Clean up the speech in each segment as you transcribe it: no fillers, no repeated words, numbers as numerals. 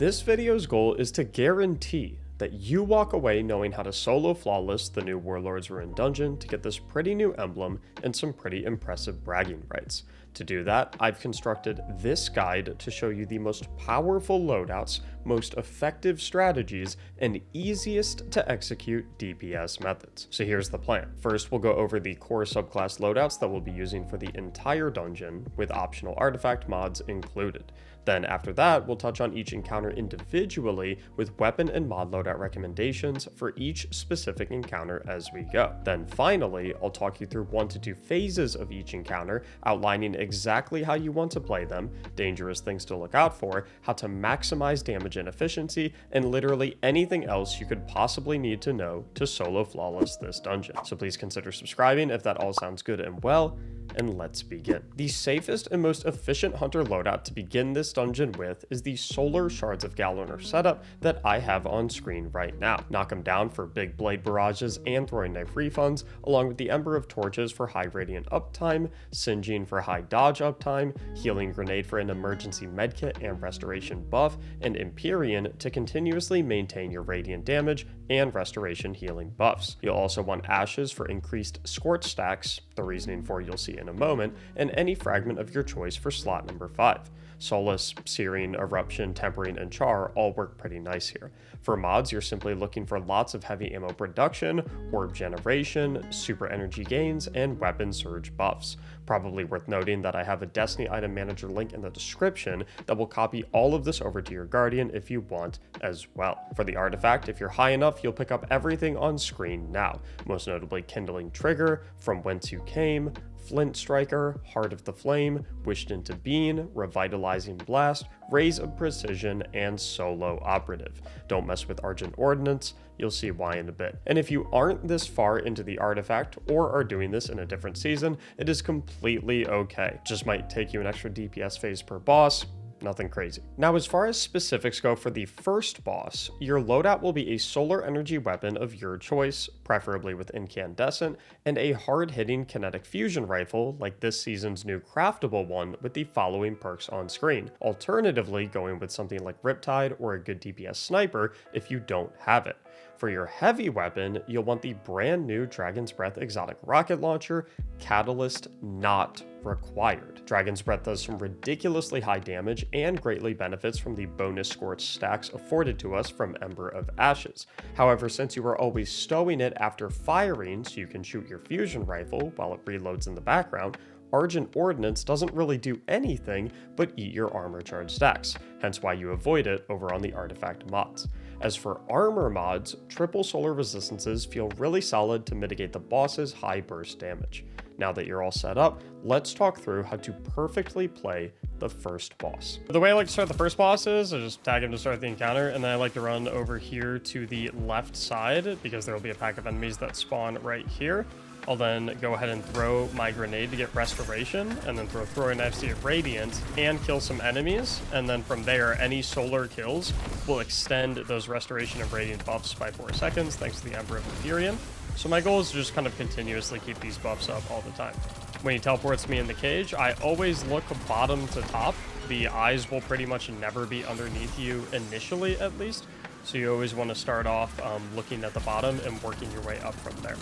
This video's goal is to guarantee that you walk away knowing how to solo flawless the new Warlord's Ruin dungeon to get this pretty new emblem and some pretty impressive bragging rights. To do that, I've constructed this guide to show you the most powerful loadouts, most effective strategies, and easiest to execute DPS methods. So here's the plan. First, we'll go over the core subclass loadouts that we'll be using for the entire dungeon, with optional artifact mods included. Then after that, we'll touch on each encounter individually with weapon and mod loadout recommendations for each specific encounter as we go. Then finally, I'll talk you through 1 to 2 phases of each encounter, outlining exactly how you want to play them, dangerous things to look out for, how to maximize damage and efficiency, and literally anything else you could possibly need to know to solo flawless this dungeon. So please consider subscribing if that all sounds good and well, and let's begin. The safest and most efficient hunter loadout to begin this dungeon with is the Solar Shards of Galorner setup that I have on screen right now. Knock them down for big blade barrages and throwing knife refunds, along with the Ember of Torches for high radiant uptime, Singeing for high dodge uptime, Healing Grenade for an emergency medkit and restoration buff, and Empyrean to continuously maintain your radiant damage and restoration healing buffs. You'll also want Ashes for increased Scorch stacks, the reasoning for you'll see in a moment, and any fragment of your choice for slot number 5. Solace, Searing, Eruption, Tempering, and Char all work pretty nice here. For mods, you're simply looking for lots of heavy ammo production, orb generation, super energy gains, and weapon surge buffs. Probably worth noting that I have a Destiny item manager link in the description that will copy all of this over to your Guardian if you want as well. For the artifact, if you're high enough, you'll pick up everything on screen now, most notably Kindling Trigger, From Whence You Came, Flint Striker, Heart of the Flame, Wished into Being, Revitalizing Blast, Rays of Precision, and Solo Operative. Don't mess with Argent Ordnance, you'll see why in a bit. And if you aren't this far into the artifact or are doing this in a different season, it is completely okay. Just might take you an extra DPS phase per boss. Nothing crazy. Now, as far as specifics go for the first boss, your loadout will be a solar energy weapon of your choice, preferably with incandescent, and a hard-hitting kinetic fusion rifle like this season's new craftable one with the following perks on screen. Alternatively, going with something like Riptide or a good DPS sniper if you don't have it. For your heavy weapon, you'll want the brand new Dragon's Breath exotic rocket launcher, Catalyst not required. Dragon's Breath does some ridiculously high damage and greatly benefits from the bonus Scorch stacks afforded to us from Ember of Ashes. However, since you are always stowing it after firing so you can shoot your fusion rifle while it reloads in the background, Argent Ordnance doesn't really do anything but eat your armor charge stacks, hence why you avoid it over on the artifact mods. As for armor mods, triple solar resistances feel really solid to mitigate the boss's high burst damage. Now that you're all set up, let's talk through how to perfectly play the first boss. The way I like to start the first boss is I just tag him to start the encounter, and then I like to run over here to the left side because there will be a pack of enemies that spawn right here. I'll then go ahead and throw my grenade to get restoration, and then throw throwing knives to get radiant, and kill some enemies. And then from there, any solar kills will extend those restoration and radiant buffs by 4 seconds, thanks to the Ember of Empyrean. So my goal is to just kind of continuously keep these buffs up all the time. When he teleports me in the cage, I always look bottom to top. The eyes will pretty much never be underneath you initially, at least. So you always want to start off looking at the bottom and working your way up from there.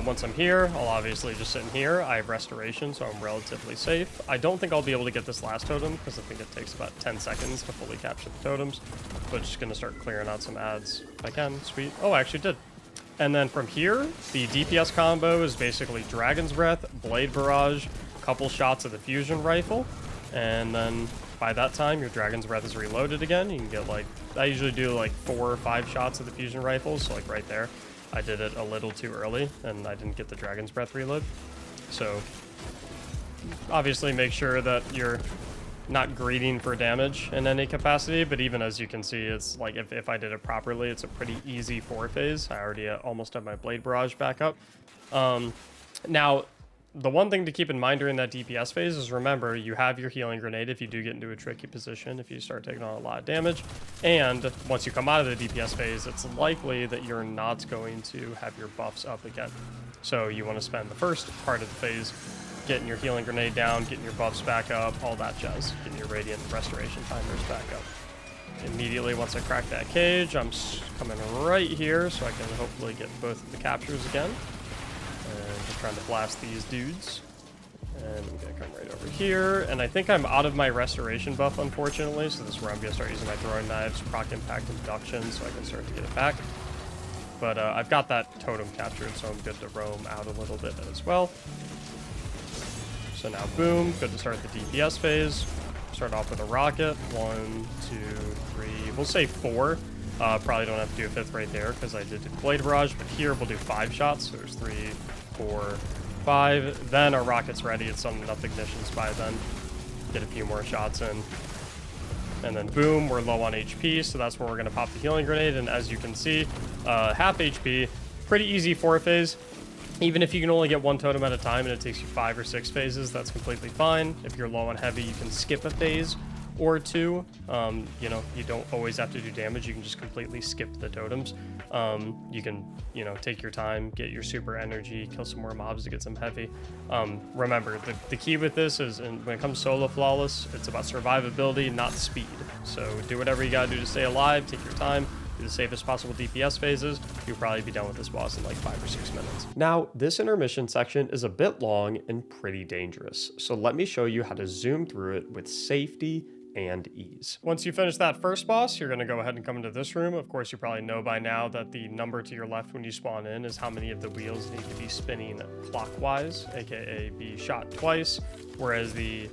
Once I'm here, I'll obviously just sit in here. I have restoration, so I'm relatively safe. I don't think I'll be able to get this last totem because I think it takes about 10 seconds to fully capture the totems. But just going to start clearing out some ads if I can. Sweet. Oh, I actually did. And then from here, the DPS combo is basically Dragon's Breath, Blade Barrage, couple shots of the fusion rifle, and then by that time, your Dragon's Breath is reloaded again. You can get like, I usually do like 4 or 5 shots of the fusion rifles, so like right there. I did it a little too early, and I didn't get the Dragon's Breath reload. So obviously make sure that you're not greeding for damage in any capacity, but even as you can see, it's like if I did it properly, it's a pretty easy 4 phase. I already almost have my Blade Barrage back up. Now, the one thing to keep in mind during that DPS phase is, remember, you have your healing grenade if you do get into a tricky position, if you start taking on a lot of damage. And once you come out of the DPS phase, it's likely that you're not going to have your buffs up again. So you want to spend the first part of the phase getting your healing grenade down, getting your buffs back up, all that jazz, getting your radiant restoration timers back up. Immediately once I crack that cage, I'm coming right here so I can hopefully get both of the captures again. And just trying to blast these dudes. And I'm gonna come right over here. And I think I'm out of my restoration buff, unfortunately. So this is where I'm gonna start using my throwing knives, proc impact induction, so I can start to get it back. But I've got that totem captured, so I'm good to roam out a little bit as well. So now, boom, good to start the DPS phase. Start off with a rocket. 1, 2, 3, we'll say 4. Probably don't have to do a 5th right there because I did do Blade Barrage, but here we'll do 5 shots. So there's 3, 4, 5. Then our rocket's ready. It's summoned up ignitions by then. Get a few more shots in. And then boom, we're low on HP, so that's where we're going to pop the healing grenade. And as you can see, half HP, pretty easy 4 phase. Even if you can only get 1 totem at a time and it takes you 5 or 6 phases, that's completely fine. If you're low on heavy, you can skip a phase or 2. You know, you don't always have to do damage. You can just completely skip the totems. You can, you know, take your time, get your super energy, kill some more mobs to get some heavy. Remember, the key with this is, when it comes solo flawless, it's about survivability, not speed. So do whatever you gotta do to stay alive, take your time, do the safest possible DPS phases. You'll probably be done with this boss in like 5 or 6 minutes. Now, this intermission section is a bit long and pretty dangerous. So let me show you how to zoom through it with safety and ease. Once you finish that first boss, you're gonna go ahead and come into this room. Of course, you probably know by now that the number to your left when you spawn in is how many of the wheels need to be spinning clockwise, aka be shot twice, whereas the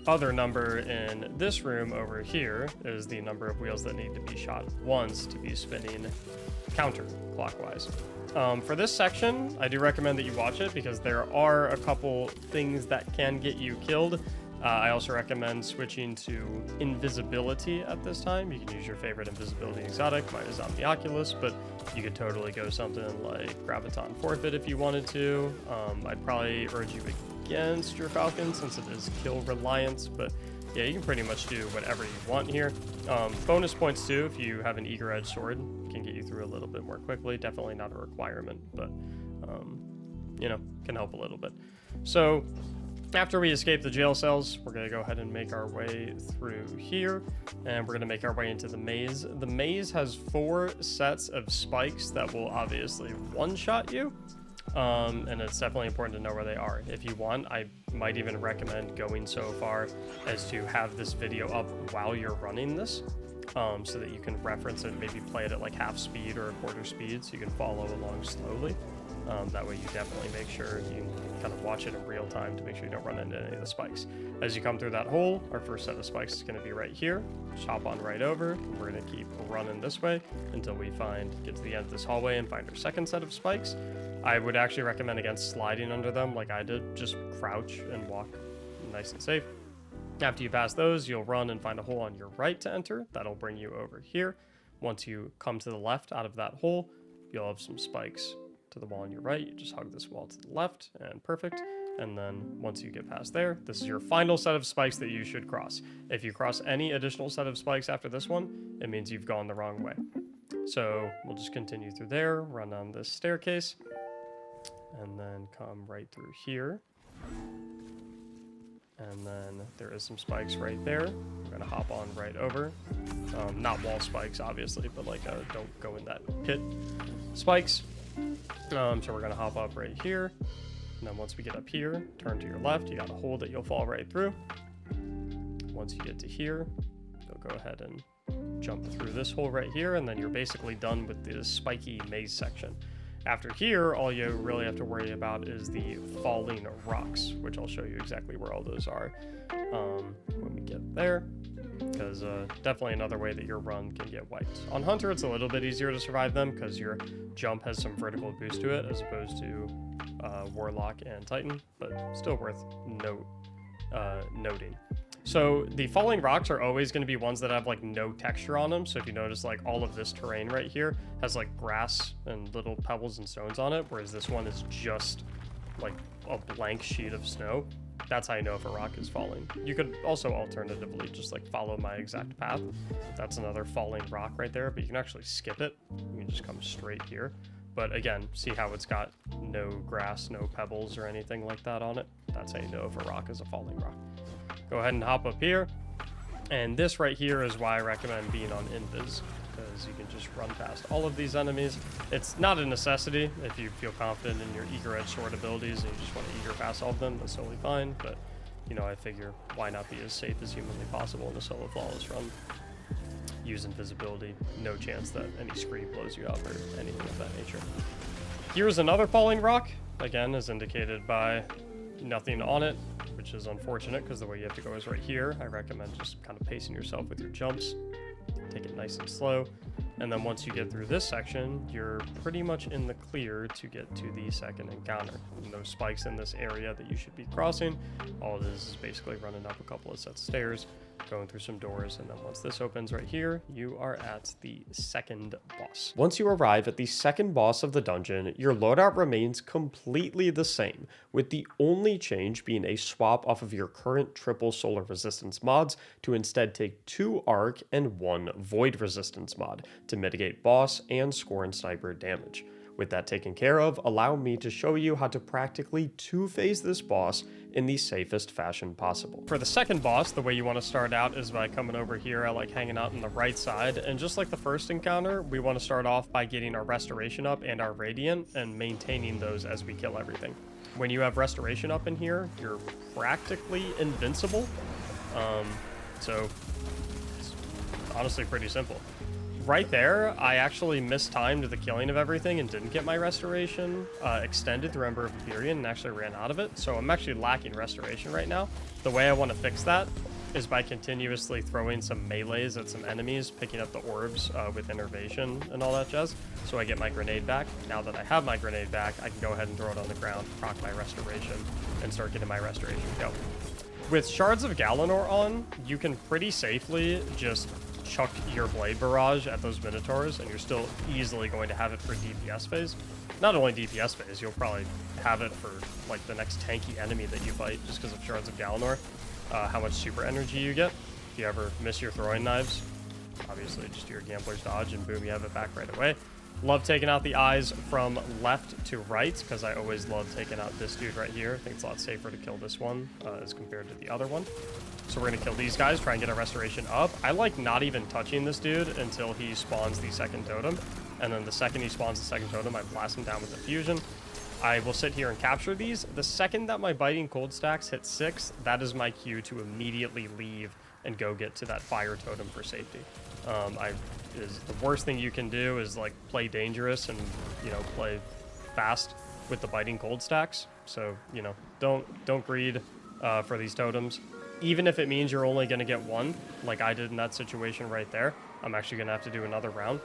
other number in this room over here is the number of wheels that need to be shot once to be spinning counterclockwise. For this section, I do recommend that you watch it because there are a couple things that can get you killed. I also recommend switching to invisibility at this time. You can use your favorite invisibility exotic. Mine is Omnioculus, but you could totally go something like Graviton Forfeit if you wanted to. I'd probably urge you against your Falcon since it is kill reliance, but yeah, you can pretty much do whatever you want here. Bonus points too, if you have an Eager Edge Sword, can get you through a little bit more quickly. Definitely not a requirement, but you know, can help a little bit. So after we escape the jail cells, we're going to go ahead and make our way through here, and we're going to make our way into the maze. The maze has 4 sets of spikes that will obviously one-shot you, and it's definitely important to know where they are. If you want, I might even recommend going so far as to have this video up while you're running this, so that you can reference it, maybe play it at like half speed or a quarter speed so you can follow along slowly. That way you definitely make sure you kind of watch it in real time to make sure you don't run into any of the spikes. As you come through that hole, our first set of spikes is going to be right here. Just hop on right over, and we're going to keep running this way until we get to the end of this hallway and find our second set of spikes. I would actually recommend against sliding under them like I did. Just crouch and walk nice and safe. After you pass those, you'll run and find a hole on your right to enter. That'll bring you over here. Once you come to the left out of that hole, you'll have some spikes to the wall on your right. You just hug this wall to the left, and perfect. And then once you get past there, this is your final set of spikes that you should cross. If you cross any additional set of spikes after this one, it means you've gone the wrong way. So we'll just continue through there, run down this staircase, and then come right through here. And then there is some spikes right there. We're gonna hop on right over. Not wall spikes, obviously, but like don't go in that pit spikes. So we're gonna hop up right here, and then once we get up here, turn to your left. You got a hole that you'll fall right through. Once you get to here, you'll go ahead and jump through this hole right here, and then you're basically done with this spiky maze section. After here, all you really have to worry about is the falling rocks, which I'll show you exactly where all those are when we get there, because definitely another way that your run can get wiped. On Hunter, it's a little bit easier to survive them because your jump has some vertical boost to it as opposed to Warlock and Titan, but still worth noting. So the falling rocks are always going to be ones that have like no texture on them. So if you notice, like all of this terrain right here has like grass and little pebbles and stones on it, whereas this one is just like a blank sheet of snow. That's how you know if a rock is falling. You could also alternatively just like follow my exact path. That's another falling rock right there, but you can actually skip it. You can just come straight here. But again, see how it's got no grass, no pebbles or anything like that on it? That's how you know if a rock is a falling rock. Go ahead and hop up here. And this right here is why I recommend being on invis, because you can just run past all of these enemies. It's not a necessity. If you feel confident in your eager edge sword abilities and you just want to eager pass all of them, that's totally fine. But, you know, I figure why not be as safe as humanly possible in a solo flawless run. Use invisibility, no chance that any scree blows you up or anything of that nature. Here's another falling rock, again, as indicated by nothing on it, which is unfortunate because the way you have to go is right here. I recommend just kind of pacing yourself with your jumps. Take it nice and slow. And then once you get through this section, you're pretty much in the clear to get to the second encounter. No spikes in this area that you should be crossing. All it is basically running up a couple of sets of stairs, going through some doors, and then once this opens right here, you are at the second boss. Once you arrive at the second boss of the dungeon, your loadout remains completely the same, with the only change being a swap off of your current triple solar resistance mods to instead take 2 arc and 1 void resistance mod to mitigate boss and scorn sniper damage. With that taken care of, allow me to show you how to practically two-phase this boss in the safest fashion possible. For the second boss, the way you want to start out is by coming over here. I like hanging out on the right side, and just like the first encounter, we want to start off by getting our restoration up and our radiant and maintaining those as we kill everything. When you have restoration up in here, you're practically invincible. So it's honestly pretty simple. Right there, I actually mistimed the killing of everything and didn't get my restoration extended through Ember of Empyrean and actually ran out of it. So I'm actually lacking restoration right now. The way I want to fix that is by continuously throwing some melees at some enemies, picking up the orbs with Innervation and all that jazz. So I get my grenade back. Now that I have my grenade back, I can go ahead and throw it on the ground, proc my restoration, and start getting my restoration go. With Shards of Galanor on, you can pretty safely just chuck your Blade Barrage at those Minotaurs, and you're still easily going to have it for DPS phase. Not only DPS phase, you'll probably have it for like the next tanky enemy that you fight just because of Shards of Galanor. How much super energy you get. If you ever miss your throwing knives, obviously just do your Gambler's Dodge and boom, you have it back right away. Love taking out the eyes from left to right because I always love taking out this dude right here. I think it's a lot safer to kill this one as compared to the other one. So we're going to kill these guys, try and get a restoration up. I like not even touching this dude until he spawns the second totem. And then the second he spawns the second totem, I blast him down with the fusion. I will sit here and capture these. The second that my Biting Cold stacks hit 6, that is my cue to immediately leave and go get to that fire totem for safety. The worst thing you can do is like play dangerous and, you know, play fast with the Biting Cold stacks. So, you know, don't greed for these totems. Even if it means you're only going to get one, like I did in that situation right there, I'm actually going to have to do another round.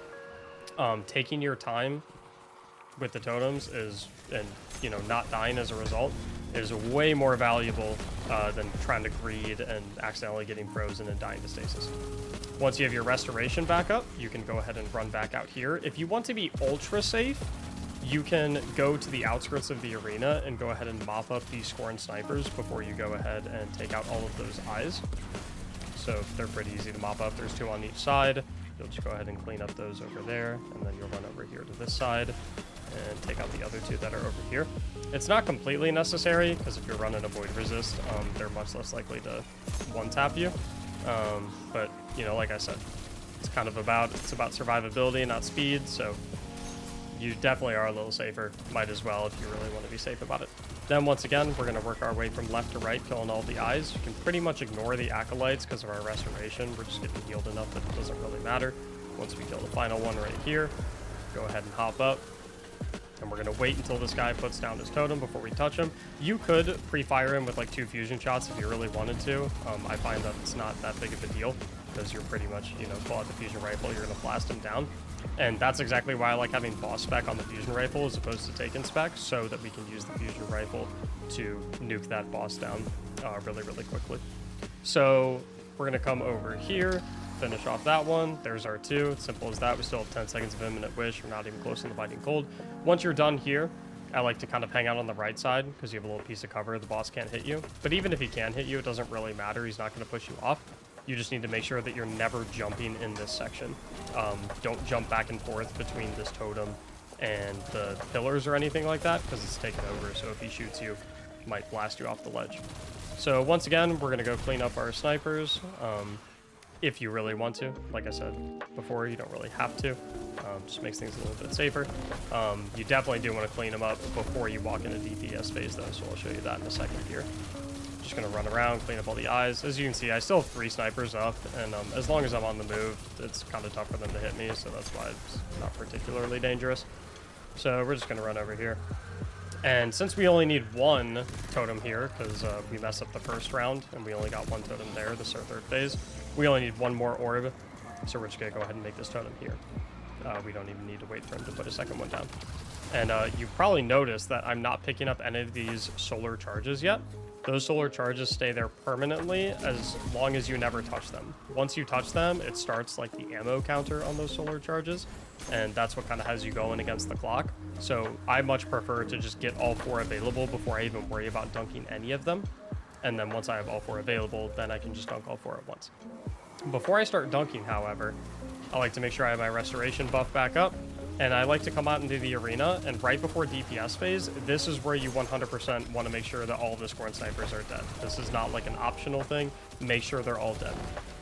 Taking your time with the totems is, and you know, not dying as a result, is way more valuable than trying to greed and accidentally getting frozen and dying to stasis. Once you have your restoration back up, you can go ahead and run back out here. If you want to be ultra safe, you can go to the outskirts of the arena and go ahead and mop up these Scorn snipers before you go ahead and take out all of those eyes. So they're pretty easy to mop up. There's 2 on each side. You'll just go ahead and clean up those over there, and then you'll run over here to this side and take out the other 2 that are over here. It's not completely necessary, because if you're running a Void Resist, they're much less likely to one-tap you. But, you know, like I said, it's kind of about survivability, not speed, so you definitely are a little safer. Might as well if you really want to be safe about it. Then once again, we're going to work our way from left to right, killing all the eyes. You can pretty much ignore the Acolytes because of our restoration. We're just getting healed enough that it doesn't really matter. Once we kill the final one right here, go ahead and hop up. And we're going to wait until this guy puts down his totem before we touch him. You could pre-fire him with like 2 fusion shots if you really wanted to. I find that it's not that big of a deal because you're pretty much, you know, pull out the fusion rifle, you're going to blast him down. And that's exactly why I like having boss spec on the fusion rifle as opposed to taken spec, so that we can use the fusion rifle to nuke that boss down really, really quickly. So we're going to come over here, finish off that one. There's our 2. It's simple as that. We still have 10 seconds of Imminent Wish. We're not even close to the Biting Cold. Once you're done here, I like to kind of hang out on the right side because you have a little piece of cover. The boss can't hit you. But even if he can hit you, it doesn't really matter. He's not going to push you off. You just need to make sure that you're never jumping in this section. Don't jump back and forth between this totem and the pillars or anything like that because it's taken over. So if he shoots you, it might blast you off the ledge. So once again, we're going to go clean up our snipers. if you really want to. Like I said before, you don't really have to. Just makes things a little bit safer. You definitely do want to clean them up before you walk into DPS phase though, so I'll show you that in a second here. Just gonna run around, clean up all the eyes. As you can see, I still have 3 snipers up, and as long as I'm on the move, it's kind of tough for them to hit me, so that's why it's not particularly dangerous. So we're just gonna run over here. And since we only need 1 totem here, because we messed up the first round, and we only got 1 totem there, this is our 3rd phase, we only need 1 more orb, so we're just gonna go ahead and make this totem here. We don't even need to wait for him to put a 2nd one down. And you probably noticed that I'm not picking up any of these solar charges yet. Those solar charges stay there permanently as long as you never touch them. Once you touch them, it starts like the ammo counter on those solar charges, and that's what kind of has you going against the clock. So I much prefer to just get all 4 available before I even worry about dunking any of them. And then once I have all 4 available, then I can just dunk all 4 at once. Before I start dunking, however, I like to make sure I have my restoration buff back up. And I like to come out into the arena, and right before DPS phase, this is where you 100% want to make sure that all of the Scorn Snipers are dead. This is not like an optional thing. Make sure they're all dead.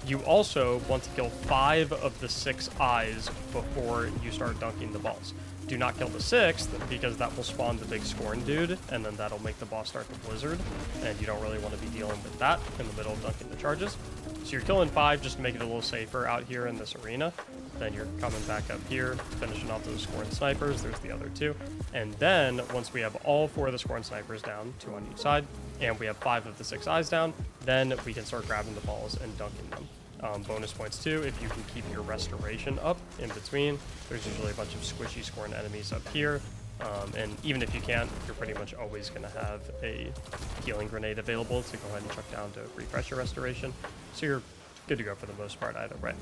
You also want to kill 5 of the 6 eyes before you start dunking the balls. Do not kill the 6th, because that will spawn the big Scorn dude, and then that'll make the boss start the Blizzard, and you don't really want to be dealing with that in the middle of dunking the charges. So you're killing 5 just to make it a little safer out here in this arena. Then you're coming back up here, finishing off those Scorn Snipers. There's the other 2. And then, once we have all 4 of the Scorn Snipers down, 2 on each side, and we have 5 of the 6 eyes down, then we can start grabbing the balls and dunking them. Bonus points too, if you can keep your restoration up in between. There's usually a bunch of squishy Scorn enemies up here. And even if you can't, you're pretty much always going to have a healing grenade available to go ahead and chuck down to refresh your restoration. So you're good to go for the most part either way.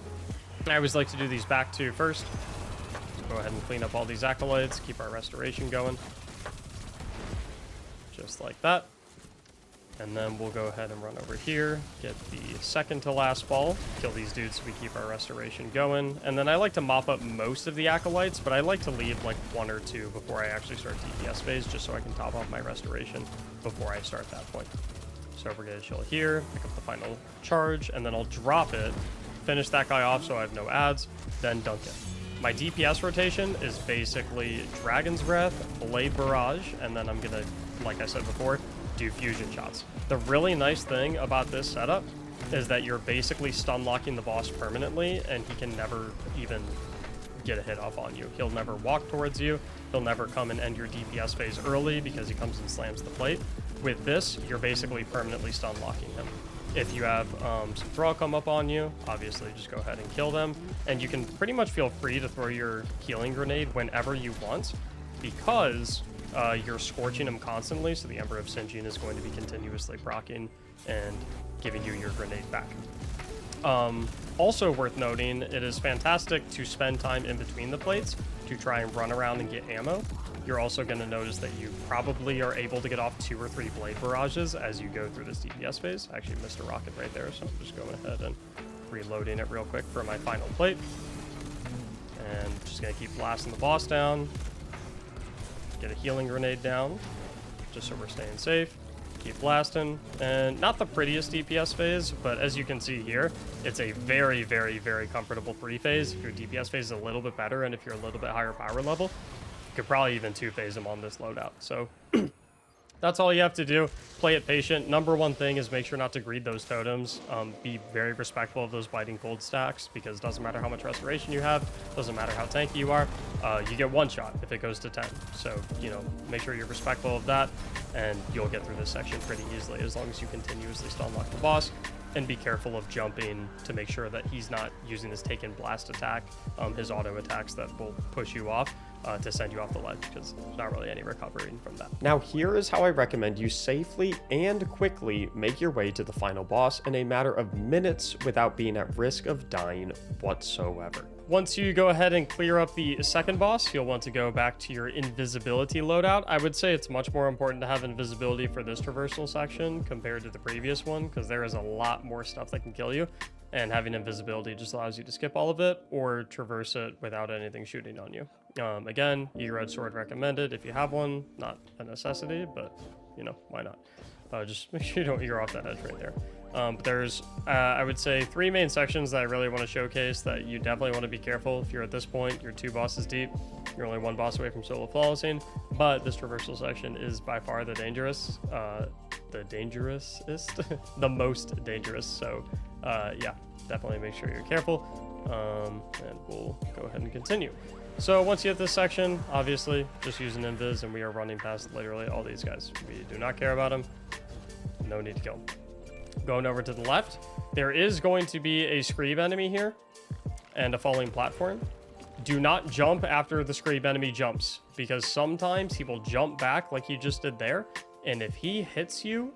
I always like to do these back 2 first. Go ahead and clean up all these acolytes, keep our restoration going. Just like that. And then we'll go ahead and run over here, get the 2nd to last ball, kill these dudes so we keep our restoration going. And then I like to mop up most of the acolytes, but I like to leave like 1 or 2 before I actually start DPS phase, just so I can top off my restoration before I start that point. So we're gonna chill here, pick up the final charge, and then I'll drop it, finish that guy off so I have no ads, then dunk it. My DPS rotation is basically Dragon's Breath, Blade Barrage, and then I'm gonna, like I said before, do fusion shots. The really nice thing about this setup is that you're basically stun locking the boss permanently, and he can never even get a hit off on you. He'll never walk towards you. He'll never come and end your DPS phase early because he comes and slams the plate. With this, you're basically permanently stun locking him. If you have some Thrall come up on you, obviously just go ahead and kill them, and you can pretty much feel free to throw your healing grenade whenever you want, because you're scorching him constantly, so the Ember of Singeing is going to be continuously proccing and giving you your grenade back. Also worth noting, it is fantastic to spend time in between the plates to try and run around and get ammo. You're also going to notice that you probably are able to get off 2 or 3 blade barrages as you go through this DPS phase. I actually missed a rocket right there, so I'm just going ahead and reloading it real quick for my final plate. And just going to keep blasting the boss down. Get a healing grenade down, just so we're staying safe. Keep blasting. And not the prettiest DPS phase, but as you can see here, it's a very, very, very comfortable 3 phase. If your DPS phase is a little bit better, and if you're a little bit higher power level, you could probably even 2 phase them on this loadout. So that's all you have to do. Play it patient. Number 1 thing is make sure not to greed those totems. Be very respectful of those biting gold stacks, because it doesn't matter how much restoration you have, doesn't matter how tanky you are, you get 1 shot if it goes to 10. So, you know, make sure you're respectful of that, and you'll get through this section pretty easily as long as you continuously stun lock the boss. And be careful of jumping to make sure that he's not using his take and blast attack, his auto attacks that will push you off, to send you off the ledge, because there's not really any recovering from that. Now here is how I recommend you safely and quickly make your way to the final boss in a matter of minutes without being at risk of dying whatsoever. Once you go ahead and clear up the 2nd boss, you'll want to go back to your invisibility loadout. I would say it's much more important to have invisibility for this traversal section compared to the previous one, because there is a lot more stuff that can kill you, and having invisibility just allows you to skip all of it or traverse it without anything shooting on you. Again, Eager Red Sword recommended if you have one, not a necessity, but you know, why not? Just make sure you don't ear off that edge right there. But there's, I would say, 3 main sections that I really want to showcase that you definitely want to be careful. If you're at this point, you're 2 bosses deep, you're only 1 boss away from solo flawlessing. But this traversal section is by far the dangerousest, the most dangerous. So yeah, definitely make sure you're careful. And we'll go ahead and continue. So once you hit this section, obviously, just use an invis, and we are running past literally all these guys. We do not care about them. No need to kill them. Going over to the left, there is going to be a Screeb enemy here and a falling platform. Do not jump after the Screeb enemy jumps, because sometimes he will jump back like you just did there, and if he hits you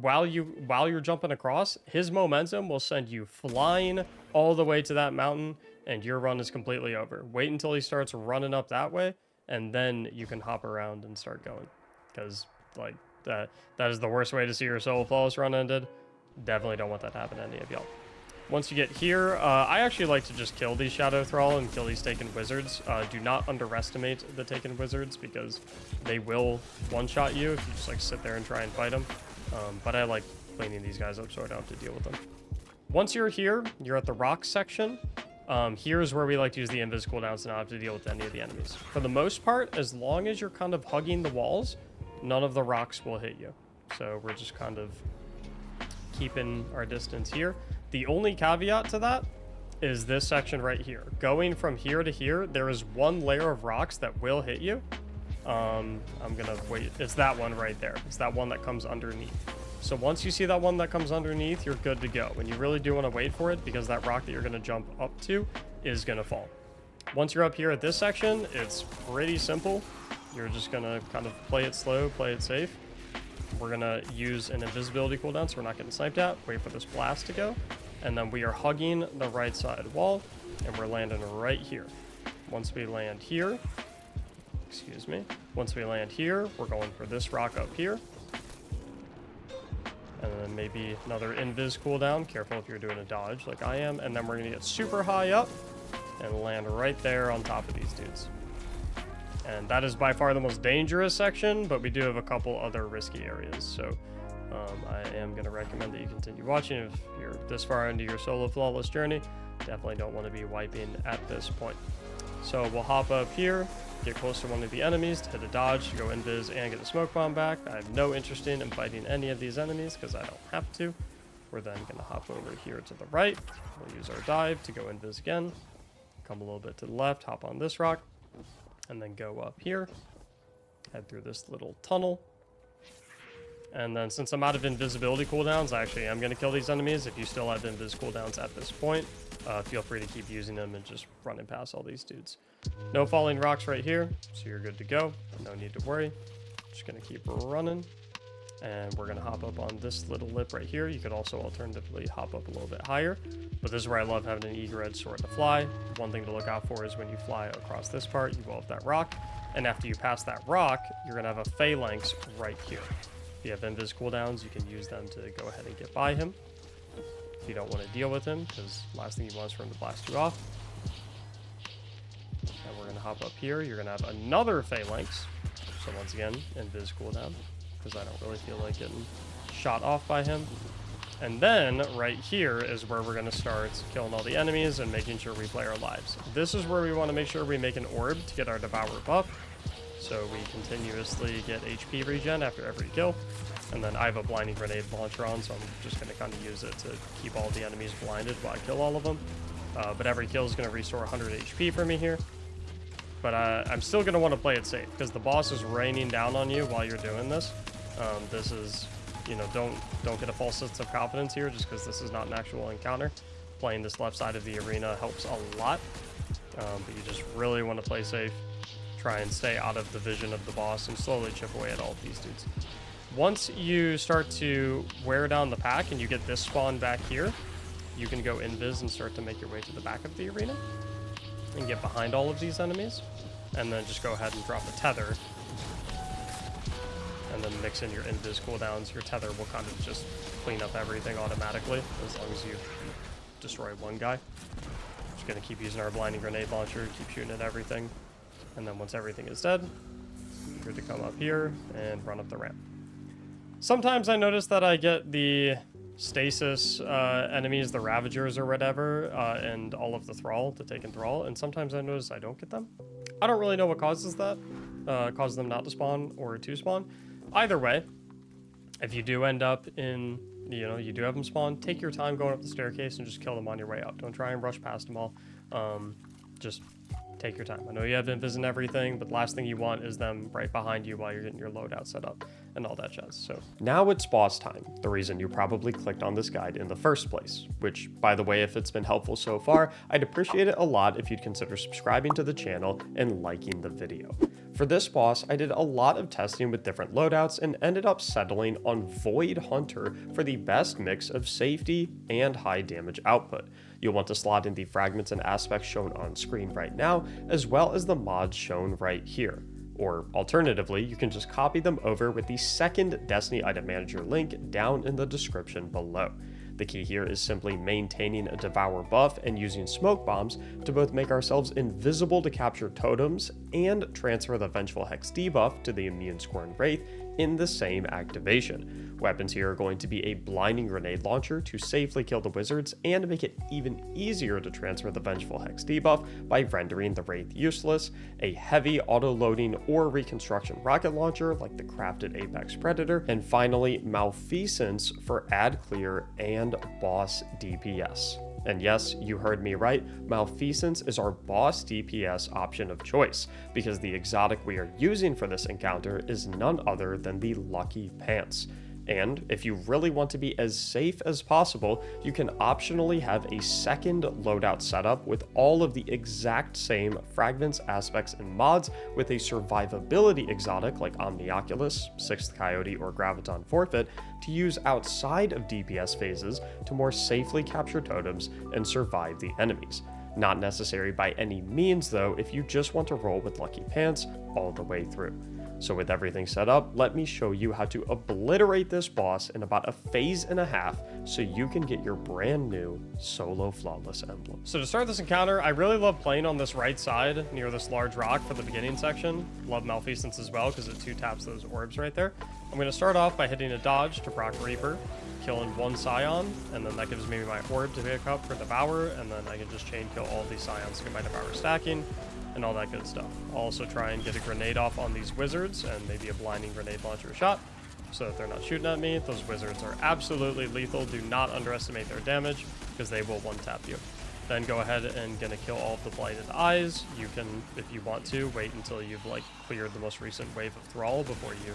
while you're jumping across, his momentum will send you flying all the way to that mountain, and your run is completely over. Wait until he starts running up that way, and then you can hop around and start going, because like that is the worst way to see your solo flawless run ended. Definitely don't want that to happen to any of y'all. Once you get here, I actually like to just kill these Shadow Thrall and kill these Taken Wizards. Do not underestimate the Taken Wizards, because they will one-shot you if you just like sit there and try and fight them. But I like cleaning these guys up so I don't have to deal with them. Once you're here, you're at the rock section. Here's where we like to use the invis cooldowns to not have to deal with any of the enemies. For the most part, as long as you're kind of hugging the walls, none of the rocks will hit you. So we're just kind of keeping our distance here. The only caveat to that is this section right here. Going from here to here, there is 1 layer of rocks that will hit you. I'm gonna wait. It's that one right there. It's that one that comes underneath. So once you see that one that comes underneath, you're good to go. And you really do want to wait for it, because that rock that you're going to jump up to is going to fall. Once you're up here at this section, it's pretty simple. You're just going to kind of play it slow, play it safe. We're going to use an invisibility cooldown, so we're not getting sniped at. Wait for this blast to go. And then we are hugging the right side wall, and we're landing right here. Once we land here, once we land here, we're going for this rock up here. And then maybe another invis cooldown. Careful if you're doing a dodge like I am. And then we're going to get super high up and land right there on top of these dudes. And that is by far the most dangerous section, but we do have a couple other risky areas. So I am going to recommend that you continue watching. If you're this far into your solo flawless journey, definitely don't want to be wiping at this point. So we'll hop up here, get close to one of the enemies to hit a dodge, go invis, and get a smoke bomb back. I have no interest in fighting any of these enemies because I don't have to. We're then going to hop over here to the right. We'll use our dive to go invis again. Come a little bit to the left, hop on this rock, and then go up here. Head through this little tunnel. And then since I'm out of invisibility cooldowns, I actually am going to kill these enemies. If you still have invis cooldowns at this point, feel free to keep using them and just running past all these dudes. No falling rocks right here, so you're good to go. No need to worry. Just going to keep running. And we're going to hop up on this little lip right here. You could also alternatively hop up a little bit higher. But this is where I love having an eager edge sword to fly. One thing to look out for is when you fly across this part, you go up that rock. And after you pass that rock, you're going to have a phalanx right here. If you have invis cooldowns, you can use them to go ahead and get by him. If you don't want to deal with him, because last thing you want is for him to blast you off. And we're going to hop up here. You're going to have another phalanx. So once again, invis cooldown, because I don't really feel like getting shot off by him. And then right here is where we're going to start killing all the enemies and making sure we play our lives. This is where we want to make sure we make an orb to get our Devour buff. So we continuously get HP regen after every kill. And then I have a blinding grenade launcher on, so I'm just going to kind of use it to keep all the enemies blinded while I kill all of them. But every kill is going to restore 100 HP for me here. But I'm still going to want to play it safe, because the boss is raining down on you while you're doing this. This is, you know, don't get a false sense of confidence here, just because this is not an actual encounter. Playing this left side of the arena helps a lot. But you just really want to play safe. Try and stay out of the vision of the boss and slowly chip away at all of these dudes. Once you start to wear down the pack and you get this spawn back here, you can go invis and start to make your way to the back of the arena and get behind all of these enemies, and then just go ahead and drop a tether and then mix in your invis cooldowns. Your tether will kind of just clean up everything automatically as long as you destroy one guy. Just gonna keep using our blinding grenade launcher, keep shooting at everything. And then once everything is dead, you're good to come up here and run up the ramp. Sometimes I notice that I get the stasis enemies, the Ravagers or whatever, and all of the Thrall to take in Thrall, and sometimes I notice I don't get them. I don't really know what causes that, causes them not to spawn or to spawn. Either way, if you do end up in, you know, you do have them spawn, take your time going up the staircase and just kill them on your way up. Don't try and rush past them all. Just take your time. I know you have invis and everything, but the last thing you want is them right behind you while you're getting your loadout set up and all that jazz. So now it's boss time, the reason you probably clicked on this guide in the first place, which, by the way, if it's been helpful so far, I'd appreciate it a lot if you'd consider subscribing to the channel and liking the video. For this boss, I did a lot of testing with different loadouts and ended up settling on Void Hunter for the best mix of safety and high damage output. You'll want to slot in the fragments and aspects shown on screen right now, as well as the mods shown right here. Or alternatively, you can just copy them over with the second Destiny Item Manager link down in the description below. The key here is simply maintaining a Devour buff and using smoke bombs to both make ourselves invisible to capture totems and transfer the Vengeful Hex debuff to the Immune Scorn Wraith in the same activation. Weapons here are going to be a blinding grenade launcher to safely kill the wizards and make it even easier to transfer the Vengeful Hex debuff by rendering the Wraith useless, a heavy auto-loading or reconstruction rocket launcher like the crafted Apex Predator, and finally Malfeasance for ad clear and boss DPS. And yes, you heard me right, Malfeasance is our boss DPS option of choice, because the exotic we are using for this encounter is none other than the Lucky Pants. And if you really want to be as safe as possible, you can optionally have a second loadout setup with all of the exact same fragments, aspects, and mods with a survivability exotic like Omnioculus, Sixth Coyote, or Graviton Forfeit to use outside of DPS phases to more safely capture totems and survive the enemies. Not necessary by any means though if you just want to roll with Lucky Pants all the way through. So with everything set up, let me show you how to obliterate this boss in about a phase and a half so you can get your brand new solo flawless emblem. So to start this encounter, I really love playing on this right side near this large rock for the beginning section. Love Malfeasance as well because it 2-taps those orbs right there. I'm going to start off by hitting a dodge to proc Reaper, killing one Scion, and then that gives me my orb to pick up for Devour, and then I can just chain kill all these Scions to get my Devour stacking and all that good stuff. I'll also try and get a grenade off on these wizards and maybe a blinding grenade launcher shot so that they're not shooting at me. Those wizards are absolutely lethal. Do not underestimate their damage because they will one-tap you. Then go ahead and gonna kill all of the blighted eyes. You can, if you want to, wait until you've like cleared the most recent wave of Thrall before you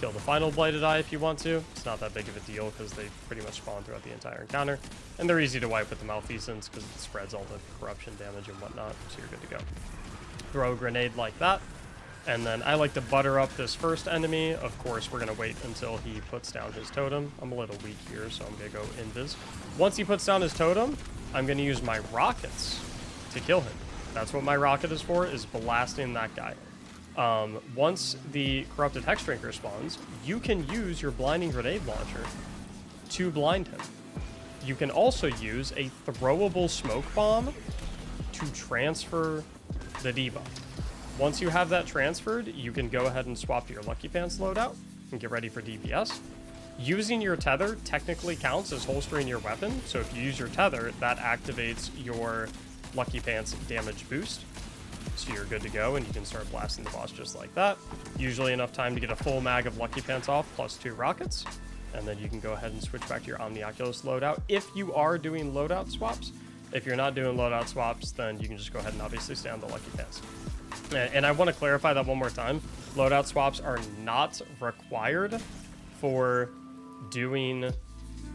kill the final blighted eye if you want to. It's not that big of a deal because they pretty much spawn throughout the entire encounter. And they're easy to wipe with the Malfeasance because it spreads all the corruption damage and whatnot, so you're good to go. Throw a grenade like that, and then I like to butter up this first enemy. Of course, we're going to wait until he puts down his totem. I'm a little weak here, so I'm going to go invis. Once he puts down his totem, I'm going to use my rockets to kill him. That's what my rocket is for, is blasting that guy. Once the Corrupted Hex Drinker spawns, you can use your blinding grenade launcher to blind him. You can also use a throwable smoke bomb to transfer the debuff. Once you have that transferred, you can go ahead and swap to your Lucky Pants loadout and get ready for DPS. Using your tether technically counts as holstering your weapon, so if you use your tether, that activates your Lucky Pants damage boost. So you're good to go, and you can start blasting the boss just like that. Usually enough time to get a full mag of Lucky Pants off, plus 2 rockets. And then you can go ahead and switch back to your Omnioculus loadout if you are doing loadout swaps. If you're not doing loadout swaps, then you can just go ahead and obviously stay on the Lucky Pants. And I want to clarify that one more time. Loadout swaps are not required for doing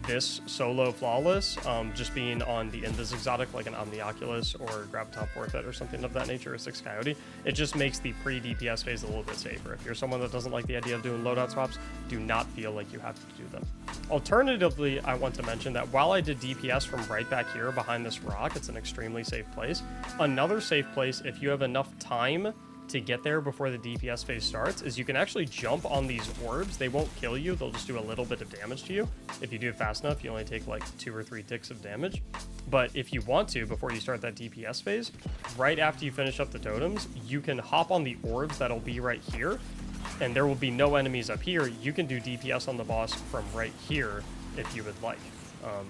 this solo flawless, just being on the Invis exotic like an Omnioculus or Graviton Forfeit or something of that nature, or Sixth Coyote. It just makes the pre-DPS phase a little bit safer. If you're someone that doesn't like the idea of doing loadout swaps, do not feel like you have to do them. Alternatively, I want to mention that while I did DPS from right back here behind this rock, it's an extremely safe place. Another safe place, if you have enough time to get there before the DPS phase starts, is you can actually jump on these orbs. They won't kill you, they'll just do a little bit of damage to you. If you do it fast enough, you only take like 2 or 3 ticks of damage. But if you want to, before you start that DPS phase, right after you finish up the totems, you can hop on the orbs that'll be right here, and there will be no enemies up here. You can do DPS on the boss from right here if you would like.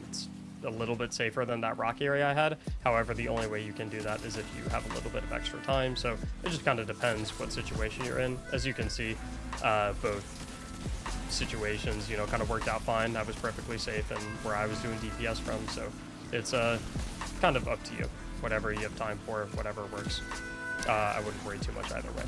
It's a little bit safer than that rock area I had. However, the only way you can do that is if you have a little bit of extra time. So it just kind of depends what situation you're in. As you can see, both situations, you know, kind of worked out fine. I was perfectly safe and where I was doing DPS from. So it's kind of up to you. Whatever you have time for, whatever works. I wouldn't worry too much either way.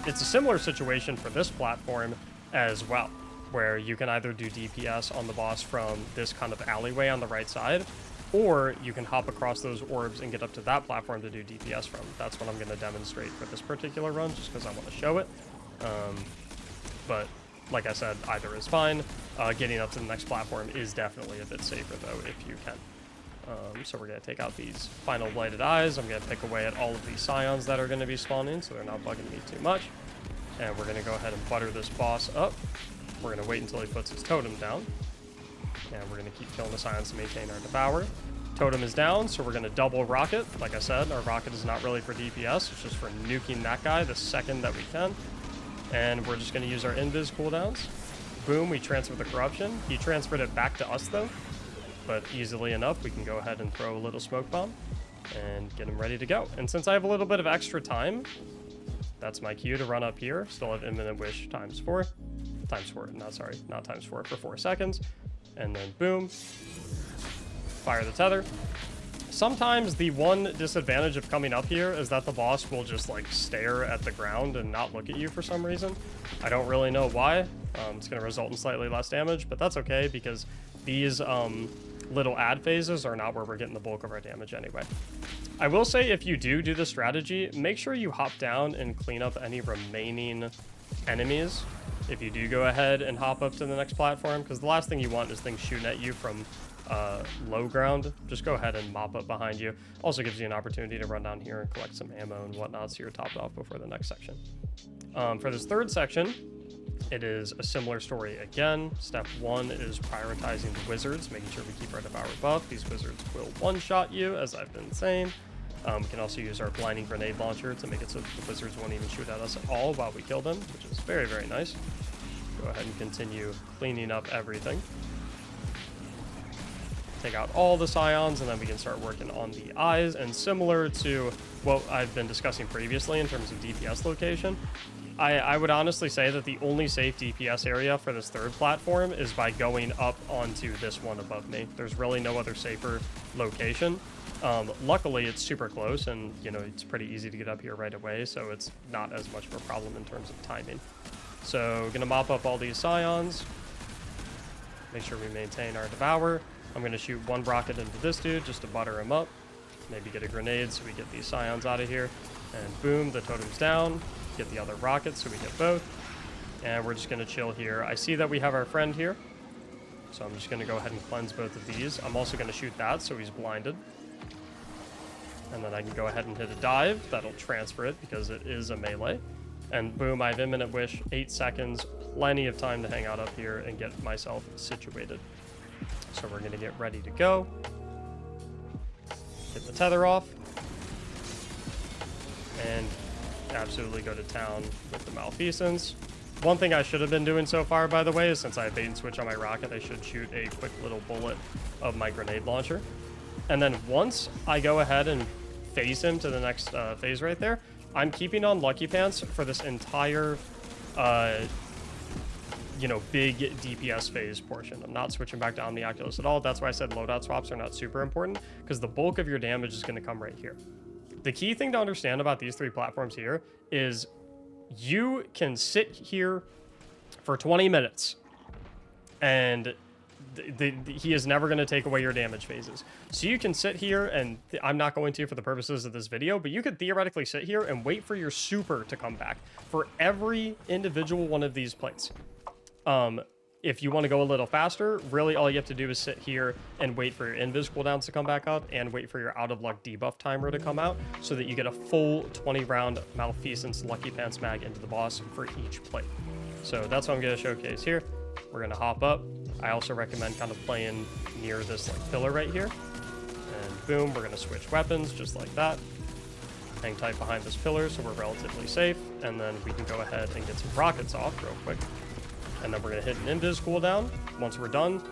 It's a similar situation for this platform as well, where you can either do DPS on the boss from this kind of alleyway on the right side, or you can hop across those orbs and get up to that platform to do DPS from. That's what I'm going to demonstrate for this particular run, just because I want to show it. But like I said, either is fine. Getting up to the next platform is definitely a bit safer, though, if you can. So we're going to take out these final blighted eyes. I'm going to pick away at all of these scions that are going to be spawning, so they're not bugging me too much. And we're going to go ahead and butter this boss up. We're going to wait until he puts his totem down. And we're going to keep killing the scions to maintain our devour. Totem is down, so we're going to double rocket. Like I said, our rocket is not really for DPS. It's just for nuking that guy the second that we can. And we're just going to use our invis cooldowns. Boom, we transfer the corruption. He transferred it back to us, though. But easily enough, we can go ahead and throw a little smoke bomb and get him ready to go. And since I have a little bit of extra time, that's my cue to run up here. Still have Imminent Wish times 4. Times 4, not times 4 for 4 seconds. And then boom, fire the tether. Sometimes the one disadvantage of coming up here is that the boss will just like stare at the ground and not look at you for some reason. I don't really know why. It's going to result in slightly less damage, but that's okay because these little ad phases are not where we're getting the bulk of our damage anyway. I will say if you do the strategy, make sure you hop down and clean up any remaining enemies if you do go ahead and hop up to the next platform, because the last thing you want is things shooting at you from low ground. Just go ahead and mop up behind you. Also gives you an opportunity to run down here and collect some ammo and whatnot so you're topped off before the next section. For this third section, it is a similar story again. Step 1 is prioritizing the wizards, making sure we keep our devour buff. These wizards will one-shot you, as I've been saying. We can also use our blinding grenade launcher to make it so the wizards won't even shoot at us at all while we kill them, which is very, very nice. Go ahead and continue cleaning up everything. Take out all the scions, and then we can start working on the eyes. And similar to what I've been discussing previously in terms of DPS location, I would honestly say that the only safe DPS area for this third platform is by going up onto this one above me. There's really no other safer location. Luckily, it's super close, and you know it's pretty easy to get up here right away, so it's not as much of a problem in terms of timing. So, gonna mop up all these scions. Make sure we maintain our devour. I'm gonna shoot one rocket into this dude just to butter him up. Maybe get a grenade so we get these scions out of here. And boom, the totem's down. Get the other rockets so we get both. And we're just gonna chill here. I see that we have our friend here, so I'm just gonna go ahead and cleanse both of these. I'm also gonna shoot that so he's blinded. And then I can go ahead and hit a dive. That'll transfer it because it is a melee. And boom, I have Imminent Wish, 8 seconds. Plenty of time to hang out up here and get myself situated. So we're gonna get ready to go. Get the tether off. And absolutely go to town with the Malfeasance. One thing I should have been doing so far, by the way, is since I have bait and switch on my rocket, I should shoot a quick little bullet of my grenade launcher. And then once I go ahead and phase him to the next phase right there, I'm keeping on Lucky Pants for this entire, big DPS phase portion. I'm not switching back to Omniaculus at all. That's why I said loadout swaps are not super important, because the bulk of your damage is going to come right here. The key thing to understand about these 3 platforms here is you can sit here for 20 minutes and he is never going to take away your damage phases. So you can sit here, and I'm not going to for the purposes of this video, but you could theoretically sit here and wait for your super to come back for every individual one of these plates. If you want to go a little faster, really all you have to do is sit here and wait for your invis cooldowns to come back up and wait for your out of luck debuff timer to come out so that you get a full 20 round Malfeasance Lucky Pants mag into the boss for each plate. So that's what I'm going to showcase here. We're going to hop up. I also recommend kind of playing near this like pillar right here. And boom, we're going to switch weapons just like that. Hang tight behind this pillar so we're relatively safe. And then we can go ahead and get some rockets off real quick. And then we're going to hit an invis cooldown. Once we're done,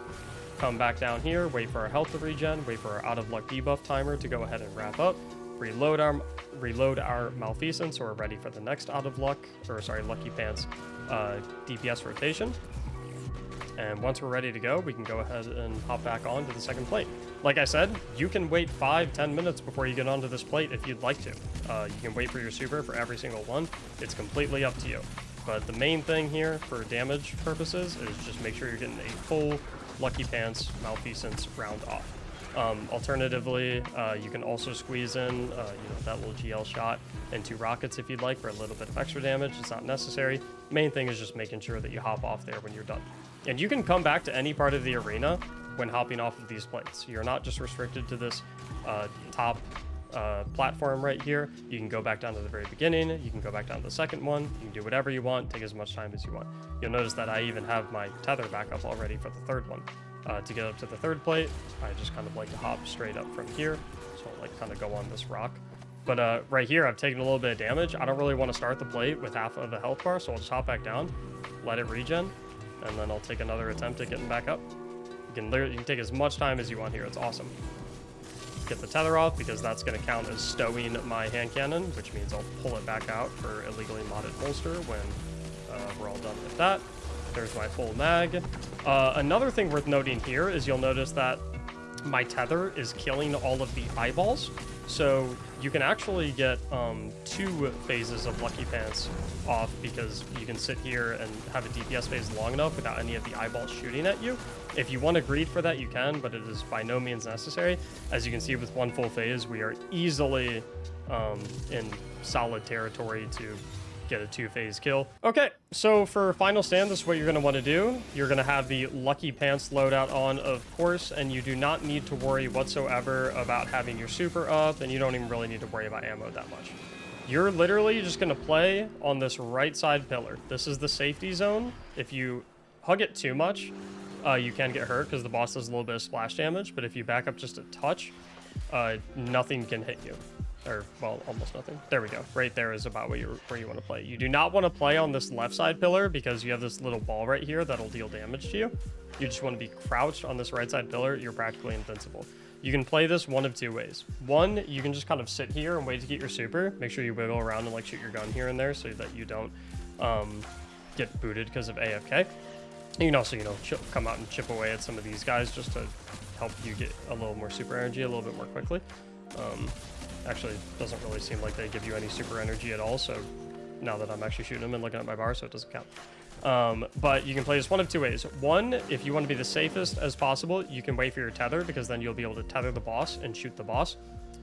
come back down here, wait for our health to regen, wait for our out of luck debuff timer to go ahead and wrap up, reload our Malfeasance, so we're ready for the next out of luck, or sorry, Lucky Pants DPS rotation. And once we're ready to go, we can go ahead and hop back on to the second plate. Like I said, you can wait 5-10 minutes before you get onto this plate if you'd like to. You can wait for your super for every single one. It's completely up to you. But the main thing here for damage purposes is just make sure you're getting a full Lucky Pants Malfeasance round off. Alternatively, you can also squeeze in that little GL shot and 2 rockets if you'd like for a little bit of extra damage. It's not necessary. Main thing is just making sure that you hop off there when you're done. And you can come back to any part of the arena when hopping off of these plates. You're not just restricted to this top platform right here. You can go back down to the very beginning. You can go back down to the second one. You can do whatever you want. Take as much time as you want. You'll notice that I even have my tether back up already for the third one. To get up to the third plate, I just kind of like to hop straight up from here. So I'll like kind of go on this rock. But right here, I've taken a little bit of damage. I don't really want to start the plate with half of a health bar, so I'll just hop back down, let it regen, and then I'll take another attempt at getting back up. You can take as much time as you want here. It's awesome. Get the tether off because that's going to count as stowing my hand cannon, which means I'll pull it back out for illegally modded holster when we're all done with that. There's my full mag. Another thing worth noting here is you'll notice that my tether is killing all of the eyeballs. So you can actually get 2 phases of Lucky Pants off because you can sit here and have a DPS phase long enough without any of the eyeballs shooting at you. If you want to greed for that, you can, but it is by no means necessary. As you can see with 1 full phase, we are easily in solid territory to get a 2-phase kill. Okay, so for final stand, this is what you're going to want to do. You're going to have the Lucky Pants loadout on, of course, and you do not need to worry whatsoever about having your super up, and you don't even really need to worry about ammo that much. You're literally just going to play on this right side pillar. This is the safety zone. If you hug it too much, you can get hurt because the boss does a little bit of splash damage, but if you back up just a touch, nothing can hit you. Or, well, almost nothing. There we go. Right there is about where you want to play. You do not want to play on this left side pillar because you have this little ball right here that'll deal damage to you. You just want to be crouched on this right side pillar. You're practically invincible. You can play this one of 2 ways. One, you can just kind of sit here and wait to get your super. Make sure you wiggle around and like shoot your gun here and there so that you don't get booted because of AFK. You can also, come out and chip away at some of these guys just to help you get a little more super energy a little bit more quickly. Actually, doesn't really seem like they give you any super energy at all, so now that I'm actually shooting them and looking at my bar, so it doesn't count. But you can play this one of 2 ways. One, if you want to be the safest as possible, you can wait for your tether, because then you'll be able to tether the boss and shoot the boss,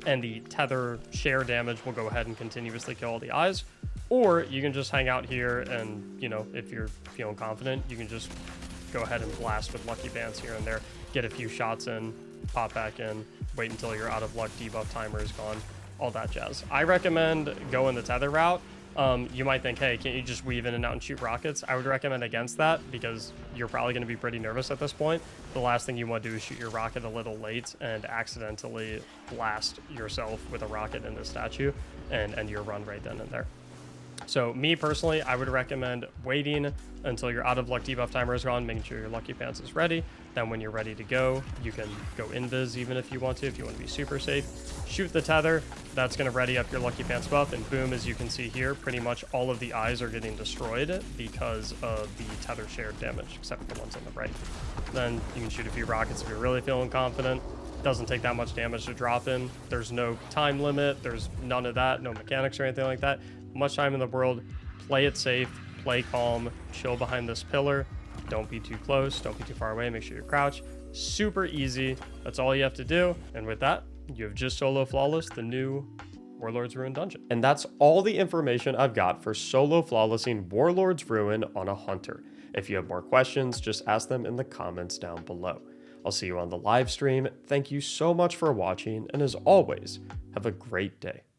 and the tether share damage will go ahead and continuously kill all the eyes. Or you can just hang out here and, if you're feeling confident, you can just go ahead and blast with Lucky Pants here and there, get a few shots in, pop back in, wait until your out of luck debuff timer is gone, all that jazz. I recommend going the tether route. You might think, hey, can't you just weave in and out and shoot rockets? I would recommend against that because you're probably going to be pretty nervous at this point. The last thing you want to do is shoot your rocket a little late and accidentally blast yourself with a rocket in the statue and end your run right then and there. So me personally, I would recommend waiting until your out of luck debuff timer is gone, making sure your Lucky Pants is ready. Then when you're ready to go, you can go invis even if you want to be super safe. Shoot the tether, that's going to ready up your Lucky Pants buff, and boom, as you can see here, pretty much all of the eyes are getting destroyed because of the tether shared damage, except for the ones on the right. Then you can shoot a few rockets if you're really feeling confident. Doesn't take that much damage to drop in. There's no time limit, there's none of that, no mechanics or anything like that. Much time in the world. Play it safe, play calm, chill behind this pillar. Don't be too close, don't be too far away, make sure you crouch. Super easy, that's all you have to do. And with that, you have just solo flawless the new Warlord's Ruin dungeon. And that's all the information I've got for solo flawlessing Warlord's Ruin on a hunter. If you have more questions, just ask them in the comments down below. I'll see you on the live stream. Thank you so much for watching, and as always, have a great day.